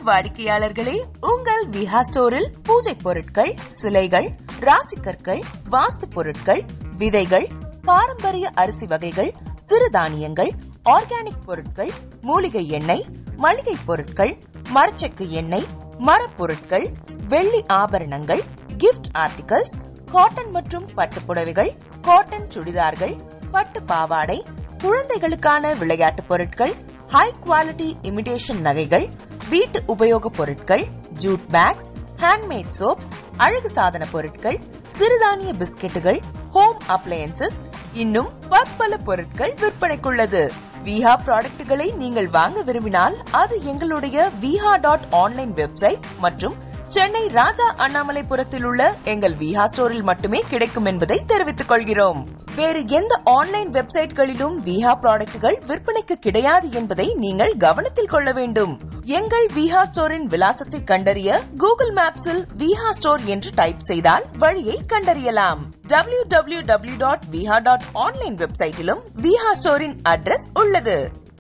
வாடிக்கையாளர்களே, உங்கள் விஹா ஸ்டோரில் பூஜை பொருட்கள், சிலைகள், ராசிக்கற்கள், வாஸ்து பொருட்கள், விதைகள், பாரம்பரிய அரிசி வகைகள், சிறுதானியங்கள், ஆர்கானிக் பொருட்கள், மூலிகை எண்ணெய், மளிகை பொருட்கள், மரச்செக்கு எண்ணெய், மரப்பொருட்கள், வெள்ளி ஆபரணங்கள், கிஃப்ட் ஆர்டிகல்ஸ், காட்டன் மற்றும் பட்டு புடவைகள், காட்டன் சுடிதார்கள், பட்டு பாவாடை, குழந்தைகளுக்கான விளையாட்டு பொருட்கள், ஹை குவாலிட்டி இமிடேஷன் நகைகள், வீட்டு உபயோக பொருட்கள், ஜூட் பேக்ஸ், ஹேண்ட்மேட் சோப்ஸ், அழகு சாதன பொருட்கள், சிறுதானிய பிஸ்கெட்டுகள், ஹோம் அப்ளையன்சஸ், இன்னும் பற்பல பொருட்கள் விற்பனைக்குள்ளது. விஹா ப்ராடக்ட்களை நீங்கள் வாங்க விரும்பினால் அது எங்களுடைய viha.online வெப்சைட் மற்றும் சென்னை ராஜா அண்ணாமலைபுரத்தில் உள்ள எங்கள் விஹா ஸ்டோரில் மட்டுமே கிடைக்கும் என்பதை தெரிவித்துக் கொள்கிறோம். வேறு எந்த ஆன்லைன் வெப்சைட்களிலும் விஹா ப்ராடக்ட்கள் விற்பனைக்கு கிடையாது என்பதை நீங்கள் கவனத்தில் கொள்ள வேண்டும். எங்கள் விஹா ஸ்டோரின் விலாசத்தை கண்டறிய கூகுள் மேப்ஸில் விஹா ஸ்டோர் என்று டைப் செய்தால் வழியை கண்டறியலாம். www.viha.online வெப்சைட்டிலும் விஹா ஸ்டோரின் அட்ரஸ் உள்ளது.